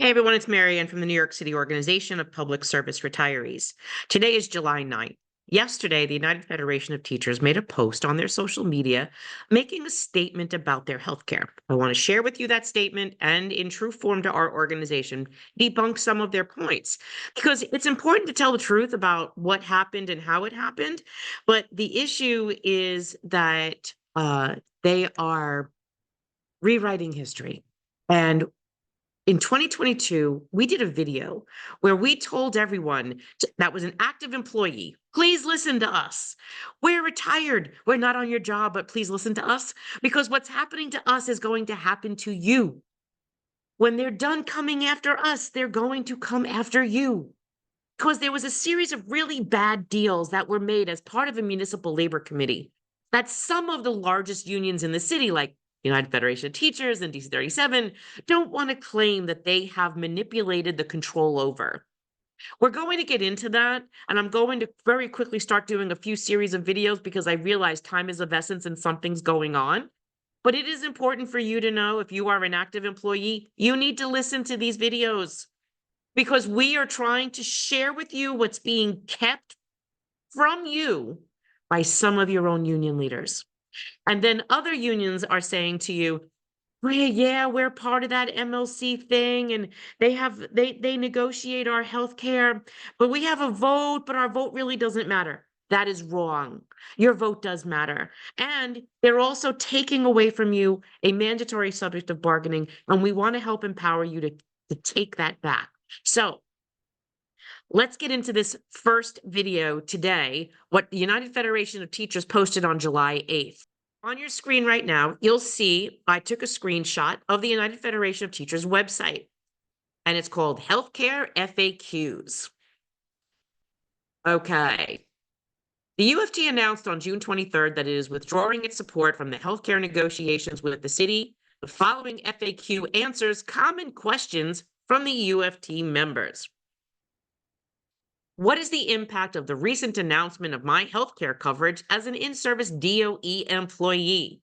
Hey everyone, it's Marianne from the New York City Organization of Public Service Retirees. Today is July 9th. Yesterday, the United Federation of Teachers made a post on their social media making a statement about their healthcare. I want to share with you that statement and, in true form to our organization, debunk some of their points because it's important to tell the truth about what happened and how it happened. But the issue is that they are rewriting history. And in 2022, we did a video where we told everyone that was an active employee, please listen to us. We're retired. We're not on your job, but please listen to us because what's happening to us is going to happen to you. When they're done coming after us, they're going to come after you. Because there was a series of really bad deals that were made as part of a municipal labor committee that some of the largest unions in the city, like United Federation of Teachers and DC 37, don't want to claim that they have manipulated the control over. We're going to get into that, and I'm going to very quickly start doing a few series of videos because I realize time is of essence and something's going on. But it is important for you to know, if you are an active employee, you need to listen to these videos because we are trying to share with you what's being kept from you by some of your own union leaders. And then other unions are saying to you, well, yeah, we're part of that MLC thing, and they negotiate our health care, but we have a vote, but our vote really doesn't matter. That is wrong. Your vote does matter. And they're also taking away from you a mandatory subject of bargaining, and we want to help empower you to take that back. So let's get into this first video today, what the United Federation of Teachers posted on July 8th. On your screen right now, you'll see I took a screenshot of the United Federation of Teachers website, and it's called Healthcare FAQs. Okay. The UFT announced on June 23rd that it is withdrawing its support from the healthcare negotiations with the city. The following FAQ answers common questions from the UFT members. What is the impact of the recent announcement of my healthcare coverage as an in-service DOE employee?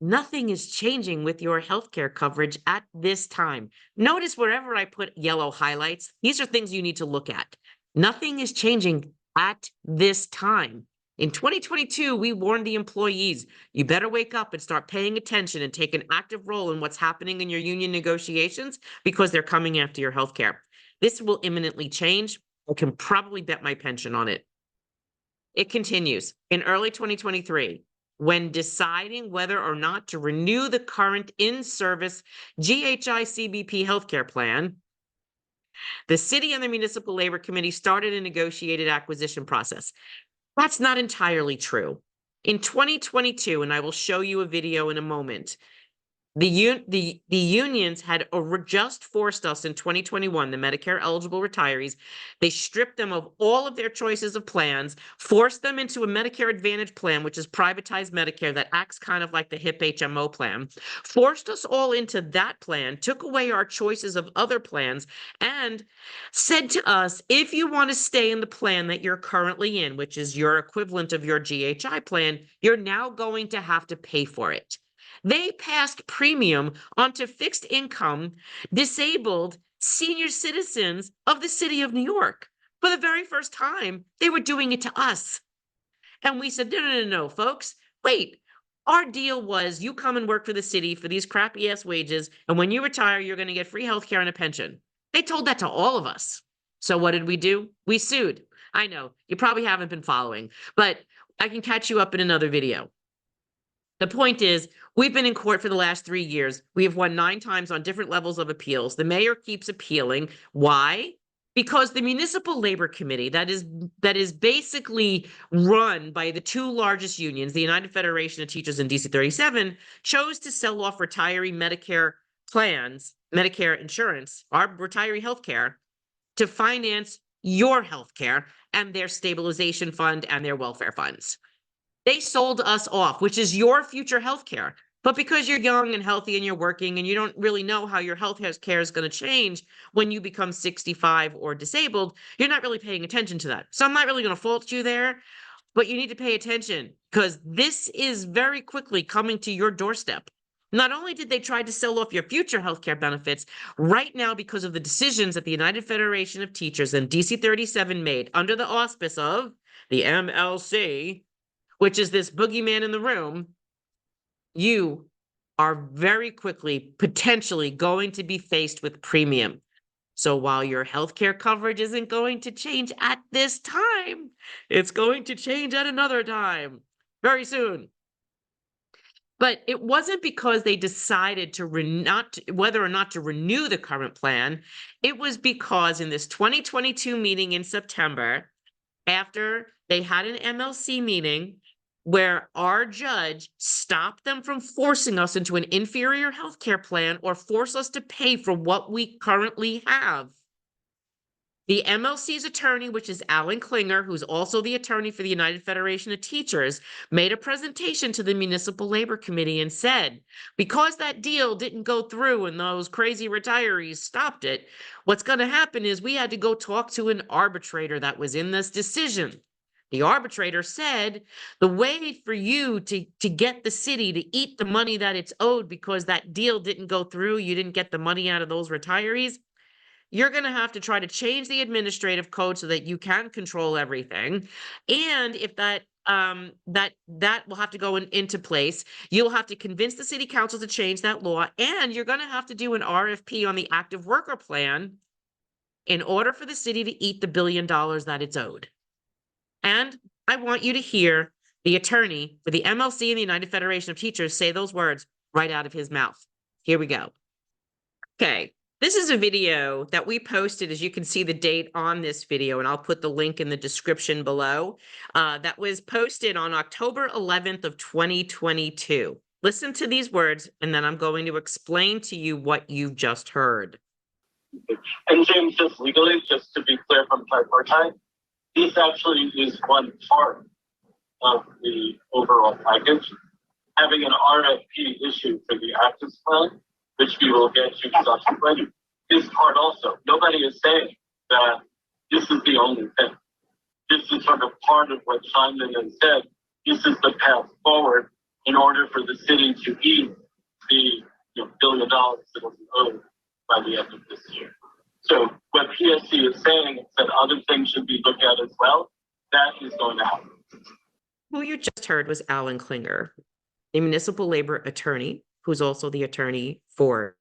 Nothing is changing with your healthcare coverage at this time. Notice wherever I put yellow highlights, these are things you need to look at. Nothing is changing at this time. In 2022, we warned the employees, you better wake up and start paying attention and take an active role in what's happening in your union negotiations because they're coming after your healthcare. This will imminently change. I can probably bet my pension on it. It continues. In early 2023, when deciding whether or not to renew the current in-service GHI CBP healthcare plan, the city and the municipal labor committee started a negotiated acquisition process. That's not entirely true. In 2022, and I will show you a video in a moment, the unions had just forced us in 2021, the Medicare eligible retirees, they stripped them of all of their choices of plans, forced them into a Medicare Advantage plan, which is privatized Medicare that acts kind of like the HIP HMO plan, forced us all into that plan, took away our choices of other plans, and said to us, if you want to stay in the plan that you're currently in, which is your equivalent of your GHI plan, you're now going to have to pay for it. They passed premium onto fixed income, disabled senior citizens of the city of New York. For the very first time, they were doing it to us. And we said, no, folks, wait. Our deal was you come and work for the city for these crappy ass wages, and when you retire, you're going to get free health care and a pension. They told that to all of us. So what did we do? We sued. I know, you probably haven't been following, but I can catch you up in another video. The point is, we've been in court for the last 3 years. We have won 9 times on different levels of appeals. The mayor keeps appealing. Why? Because the municipal labor committee that is basically run by the 2 largest unions, the United Federation of Teachers and DC 37, chose to sell off retiree Medicare plans, Medicare insurance, our retiree health care, to finance your health care and their stabilization fund and their welfare funds. They sold us off, which is your future health care. But because you're young and healthy and you're working and you don't really know how your health care is going to change when you become 65 or disabled, you're not really paying attention to that. So I'm not really going to fault you there, but you need to pay attention because this is very quickly coming to your doorstep. Not only did they try to sell off your future healthcare benefits, right now, because of the decisions that the United Federation of Teachers and DC 37 made under the auspice of the MLC, which is this boogeyman in the room, you are very quickly potentially going to be faced with premium. So while your healthcare coverage isn't going to change at this time, it's going to change at another time very soon. But it wasn't because they decided to whether or not to renew the current plan. It was because in this 2022 meeting in September, after they had an MLC meeting where our judge stopped them from forcing us into an inferior healthcare plan or force us to pay for what we currently have. The MLC's attorney, which is Alan Klinger, who's also the attorney for the United Federation of Teachers, made a presentation to the Municipal Labor Committee and said, because that deal didn't go through and those crazy retirees stopped it, what's going to happen is we had to go talk to an arbitrator that was in this decision. The arbitrator said, the way for you to get the city to eat the money that it's owed because that deal didn't go through, you didn't get the money out of those retirees, you're going to have to try to change the administrative code so that you can control everything. And if that will have to go into place, you'll have to convince the city council to change that law, and you're going to have to do an RFP on the active worker plan in order for the city to eat the $1 billion that it's owed. And I want you to hear the attorney for the MLC and the United Federation of Teachers say those words right out of his mouth. Here we go. Okay. This is a video that we posted, as you can see the date on this video, and I'll put the link in the description below, that was posted on October 11th of 2022. Listen to these words, and then I'm going to explain to you what you've just heard. And James, just legally, just to be clear from tripartite, this actually is one part of the overall package. Having an RFP issue for the active plan, which we will get to subsequently, is part also. Nobody is saying that this is the only thing. This is sort of part of what Simon has said. This is the path forward in order for the city to eat the $1 billion that will be owed by the end of this year. So what PSC is saying is that other things should be looked at as well. That is going to happen. Who you just heard was Alan Klinger, a municipal labor attorney, who's also the attorney for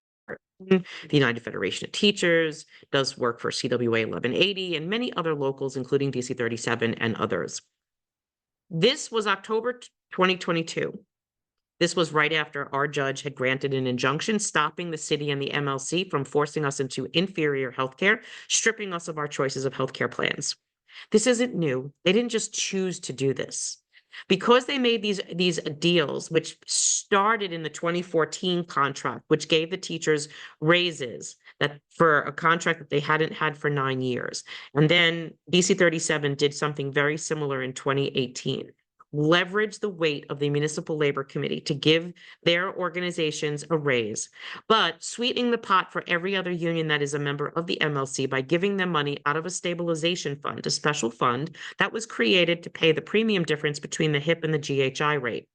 the United Federation of Teachers, does work for CWA 1180 and many other locals, including DC 37 and others. This was October 2022. This was right after our judge had granted an injunction stopping the city and the MLC from forcing us into inferior healthcare, stripping us of our choices of healthcare plans. This isn't new. They didn't just choose to do this. Because they made these deals, which started in the 2014 contract, which gave the teachers raises that for a contract that they hadn't had for 9 years. And then DC 37 did something very similar in 2018. Leverage the weight of the Municipal Labor Committee to give their organizations a raise, but sweetening the pot for every other union that is a member of the MLC by giving them money out of a stabilization fund, a special fund that was created to pay the premium difference between the HIP and the GHI rate,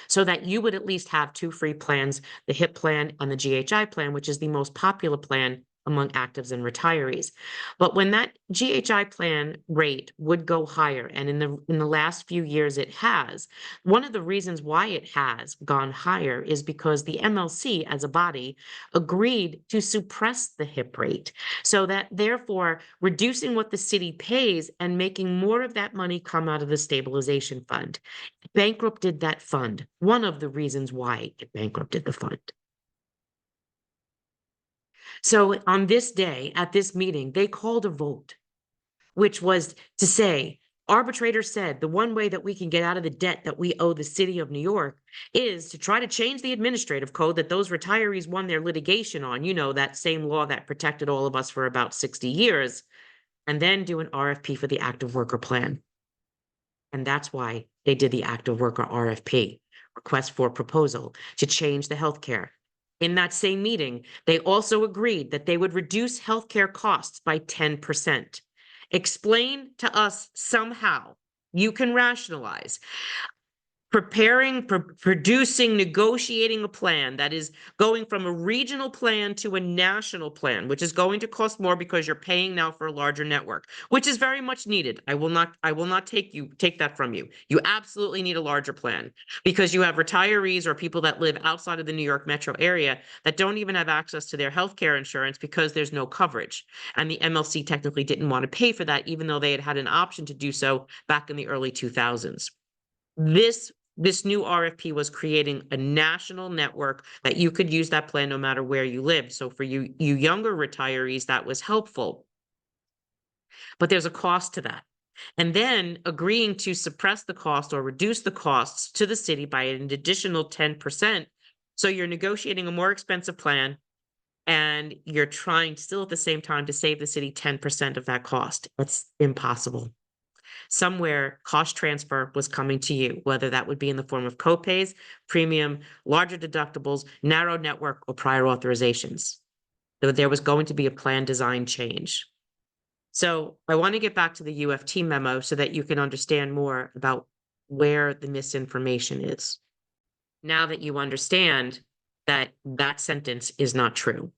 so that you would at least have 2 free plans, the HIP plan and the GHI plan, which is the most popular plan among actives and retirees. But when that GHI plan rate would go higher, and in the last few years it has, one of the reasons why it has gone higher is because the MLC as a body agreed to suppress the HIP rate, so that therefore reducing what the city pays and making more of that money come out of the stabilization fund. It bankrupted that fund. One of the reasons why it bankrupted the fund. So on this day, at this meeting, they called a vote, which was to say, arbitrator said the one way that we can get out of the debt that we owe the city of New York is to try to change the administrative code that those retirees won their litigation on, that same law that protected all of us for about 60 years, and then do an RFP for the active worker plan. And that's why they did the active worker RFP, request for proposal, to change the healthcare. In that same meeting, they also agreed that they would reduce healthcare costs by 10%. Explain to us somehow, you can rationalize producing, negotiating a plan that is going from a regional plan to a national plan, which is going to cost more because you're paying now for a larger network, which is very much needed. I will not take that from you. You absolutely need a larger plan because you have retirees or people that live outside of the New York metro area that don't even have access to their healthcare insurance because there's no coverage. And the MLC technically didn't want to pay for that, even though they had had an option to do so back in the early 2000s. This new RFP was creating a national network that you could use that plan no matter where you lived. So for you younger retirees, that was helpful. But there's a cost to that. And then agreeing to suppress the cost or reduce the costs to the city by an additional 10%. So you're negotiating a more expensive plan and you're trying still at the same time to save the city 10% of that cost. That's impossible. Somewhere cost transfer was coming to you, whether that would be in the form of copays, premium, larger deductibles, narrow network, or prior authorizations. There was going to be a plan design change. So I want to get back to the UFT memo so that you can understand more about where the misinformation is. Now that you understand that that sentence is not true.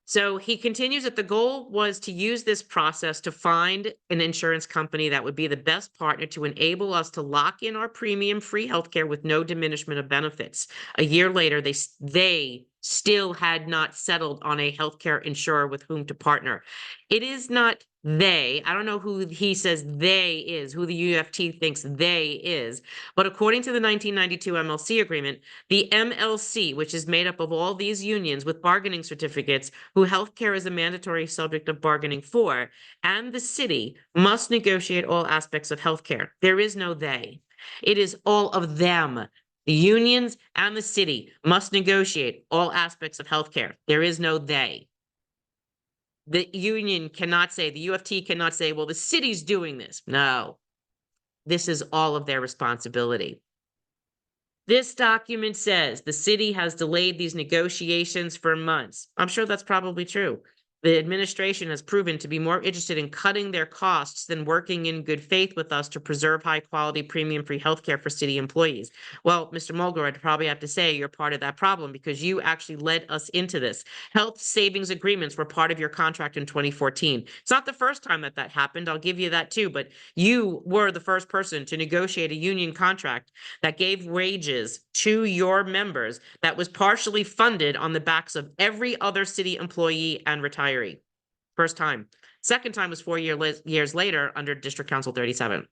So he continues that the goal was to use this process to find an insurance company that would be the best partner to enable us to lock in our premium-free healthcare with no diminishment of benefits. A year later, they still had not settled on a healthcare insurer with whom to partner. It is not they. I don't know who he says they is, who the UFT thinks they is. But according to the 1992 MLC agreement, the MLC, which is made up of all these unions with bargaining certificates, who healthcare is a mandatory subject of bargaining for, and the city must negotiate all aspects of healthcare. There is no they. It is all of them. The unions and the city must negotiate all aspects of healthcare. There is no they. The union cannot say, the UFT cannot say, well, the city's doing this. No, this is all of their responsibility. This document says the city has delayed these negotiations for months. I'm sure that's probably true. The administration has proven to be more interested in cutting their costs than working in good faith with us to preserve high-quality premium-free healthcare for city employees. Well, Mr. Mulger, I'd probably have to say you're part of that problem because you actually led us into this. Health savings agreements were part of your contract in 2014. It's not the first time that happened. I'll give you that too, but you were the first person to negotiate a union contract that gave wages to your members that was partially funded on the backs of every other city employee and retiree. First time. Second time was 4 years later under District Council 37.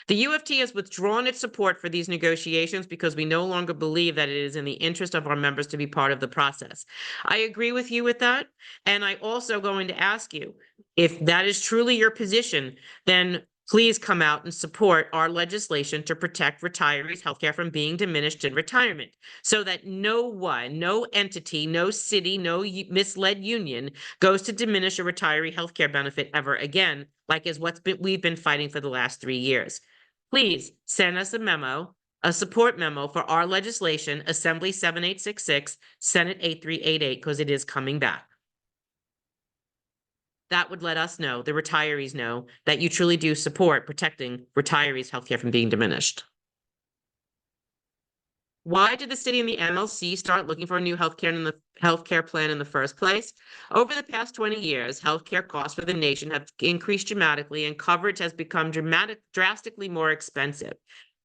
The UFT has withdrawn its support for these negotiations because we no longer believe that it is in the interest of our members to be part of the process. I agree with you with that. And I also going to ask you, if that is truly your position, then please come out and support our legislation to protect retirees' healthcare from being diminished in retirement so that no entity, no city, no misled union goes to diminish a retiree healthcare benefit ever again, like is we've been fighting for the last 3 years. Please send us a memo, a support memo for our legislation, Assembly 7866, Senate 8388, because it is coming back. That would let us know, the retirees know, that you truly do support protecting retirees' healthcare from being diminished. Why did the city and the MLC start looking for a new healthcare plan in the first place? Over the past 20 years, healthcare costs for the nation have increased dramatically and coverage has become drastically more expensive.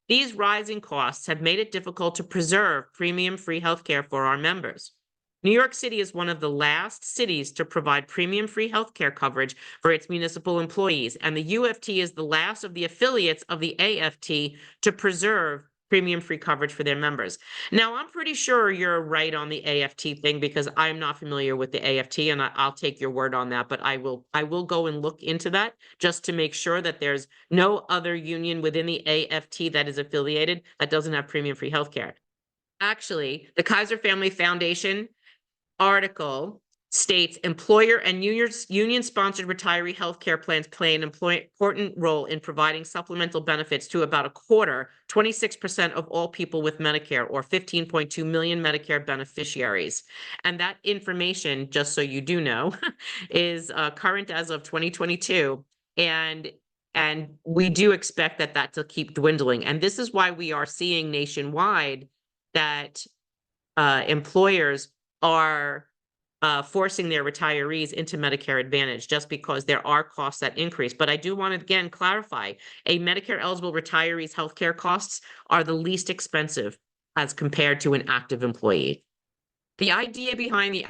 These rising costs have made it difficult to preserve premium-free healthcare for our members. New York City is one of the last cities to provide premium-free healthcare coverage for its municipal employees, and the UFT is the last of the affiliates of the AFT to preserve premium-free coverage for their members. Now, I'm pretty sure you're right on the AFT thing because I'm not familiar with the AFT, and I'll take your word on that, but I will go and look into that just to make sure that there's no other union within the AFT that is affiliated that doesn't have premium-free healthcare. Actually, the Kaiser Family Foundation article states employer and union-sponsored retiree healthcare plans play an important role in providing supplemental benefits to about 26% of all people with Medicare, or 15.2 million Medicare beneficiaries. And that information, just so you do know, is current as of 2022. And And we do expect that to keep dwindling. And this is why we are seeing nationwide that employers are forcing their retirees into Medicare Advantage just because there are costs that increase. But I do want to again clarify, a Medicare eligible retiree's healthcare costs are the least expensive as compared to an active employee. The idea behind the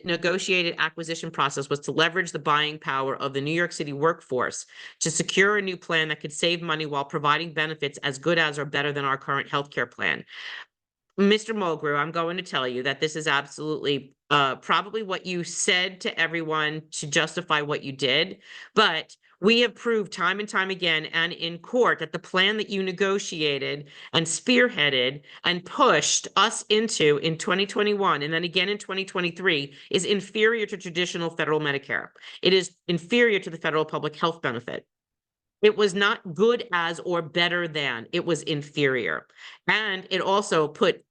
negotiated acquisition process was to leverage the buying power of the New York City workforce to secure a new plan that could save money while providing benefits as good as or better than our current healthcare plan. Mr. Mulgrew, I'm going to tell you that this is absolutely probably what you said to everyone to justify what you did, but we have proved time and time again and in court that the plan that you negotiated and spearheaded and pushed us into in 2021 and then again in 2023 is inferior to traditional federal Medicare. It is inferior to the federal public health benefit. It was not good as or better than, it was inferior. And it also put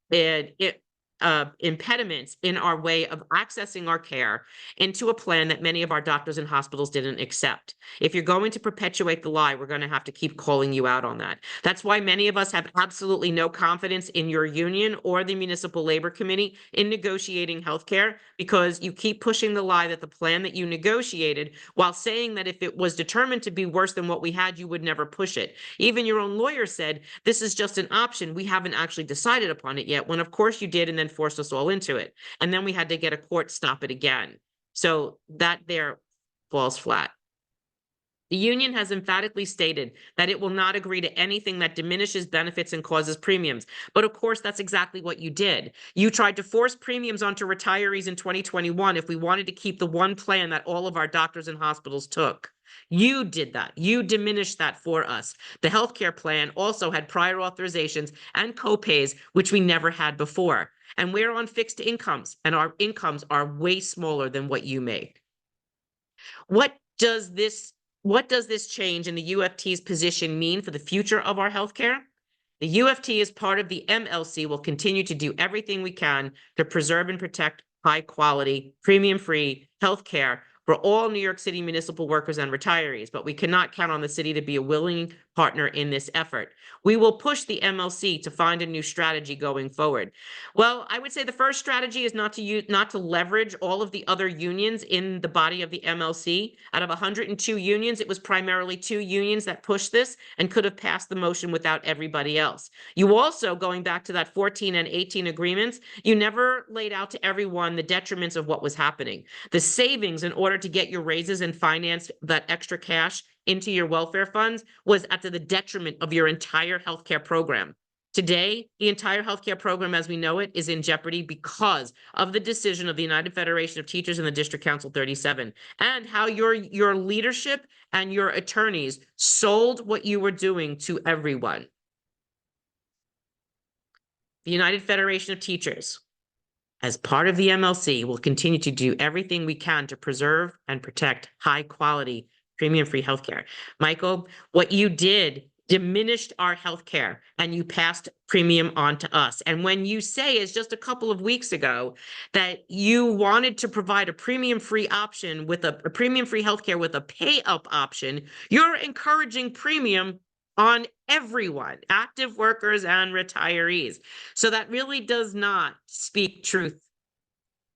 impediments in our way of accessing our care into a plan that many of our doctors and hospitals didn't accept. If you're going to perpetuate the lie, we're going to have to keep calling you out on that. That's why many of us have absolutely no confidence in your union or the Municipal Labor Committee in negotiating healthcare, because you keep pushing the lie that the plan that you negotiated, while saying that if it was determined to be worse than what we had, you would never push it. Even your own lawyer said, this is just an option. We haven't actually decided upon it yet, when of course you did, and then forced us all into it. And then we had to get a court stop it again. So that there falls flat. The union has emphatically stated that it will not agree to anything that diminishes benefits and causes premiums. But of course, that's exactly what you did. You tried to force premiums onto retirees in 2021 if we wanted to keep the one plan that all of our doctors and hospitals took. You did that. You diminished that for us. The healthcare plan also had prior authorizations and copays, which we never had before. And we're on fixed incomes, and our incomes are way smaller than what you make. What does this change in the UFT's position mean for the future of our healthcare? The UFT, as part of the MLC, will continue to do everything we can to preserve and protect high quality, premium-free healthcare for all New York City municipal workers and retirees, but we cannot count on the city to be a willing partner in this effort. We will push the MLC to find a new strategy going forward. Well, I would say the first strategy is not to leverage all of the other unions in the body of the MLC. Out of 102 unions, it was primarily 2 unions that pushed this and could have passed the motion without everybody else. You also, going back to that 14 and 18 agreements, you never laid out to everyone the detriments of what was happening. The savings in order to get your raises and finance that extra cash into your welfare funds was at the detriment of your entire healthcare program. Today, the entire healthcare program as we know it is in jeopardy because of the decision of the United Federation of Teachers and the District Council 37, and how your leadership and your attorneys sold what you were doing to everyone. The United Federation of Teachers, as part of the MLC, will continue to do everything we can to preserve and protect high quality premium-free healthcare. Michael, what you did diminished our healthcare, and you passed premium on to us. And when you say, as just a couple of weeks ago, that you wanted to provide a premium-free option with a premium-free healthcare with a pay-up option, you're encouraging premium on everyone, active workers and retirees. So that really does not speak truth,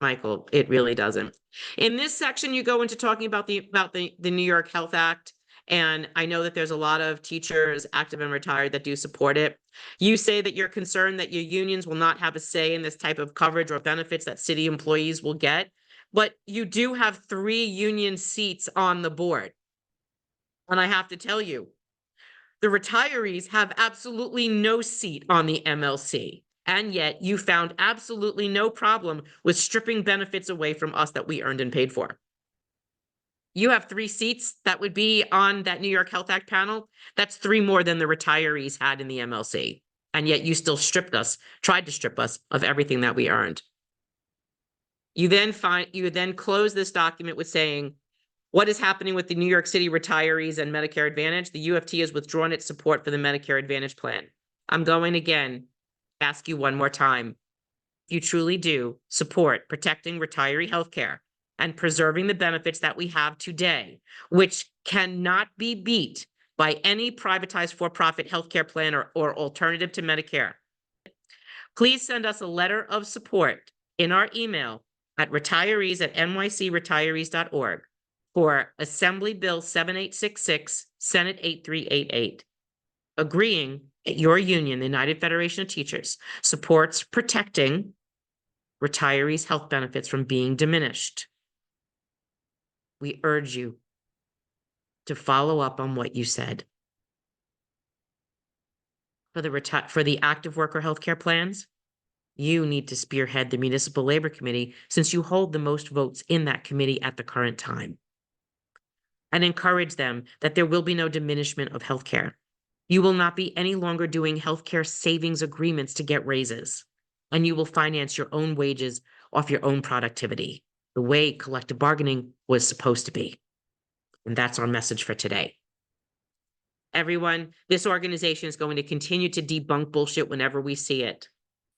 Michael. It really doesn't. In this section, you go into talking about the New York Health Act, and I know that there's a lot of teachers, active and retired, that do support it. You say that you're concerned that your unions will not have a say in this type of coverage or benefits that city employees will get, but you do have 3 union seats on the board. And I have to tell you, the retirees have absolutely no seat on the MLC. And yet you found absolutely no problem with stripping benefits away from us that we earned and paid for. You have 3 seats that would be on that New York Health Act panel. That's 3 more than the retirees had in the MLC. And yet you still tried to strip us of everything that we earned. You then close this document with saying, what is happening with the New York City retirees and Medicare Advantage? The UFT has withdrawn its support for the Medicare Advantage plan. I'm going again, ask you one more time. If you truly do support protecting retiree healthcare and preserving the benefits that we have today, which cannot be beat by any privatized for-profit healthcare plan or alternative to Medicare. Please send us a letter of support in our email at retirees@nycretirees.org for Assembly Bill 7866, Senate 8388, agreeing that your union, the United Federation of Teachers, supports protecting retirees' health benefits from being diminished. We urge you to follow up on what you said. For the active worker healthcare plans, you need to spearhead the Municipal Labor Committee since you hold the most votes in that committee at the current time. And encourage them that there will be no diminishment of healthcare. You will not be any longer doing healthcare savings agreements to get raises, and you will finance your own wages off your own productivity, the way collective bargaining was supposed to be. And that's our message for today. Everyone, this organization is going to continue to debunk bullshit whenever we see it.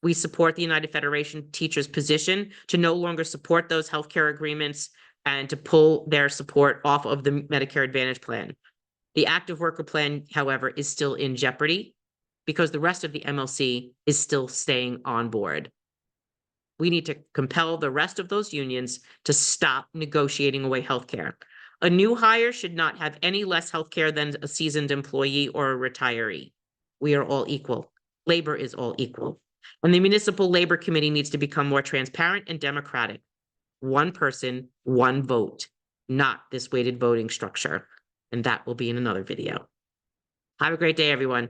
We support the United Federation Teachers' position to no longer support those healthcare agreements and to pull their support off of the Medicare Advantage plan. The active worker plan, however, is still in jeopardy because the rest of the MLC is still staying on board. We need to compel the rest of those unions to stop negotiating away healthcare. A new hire should not have any less healthcare than a seasoned employee or a retiree. We are all equal. Labor is all equal. And the Municipal Labor Committee needs to become more transparent and democratic. One person, one vote, not this weighted voting structure. And that will be in another video. Have a great day, everyone.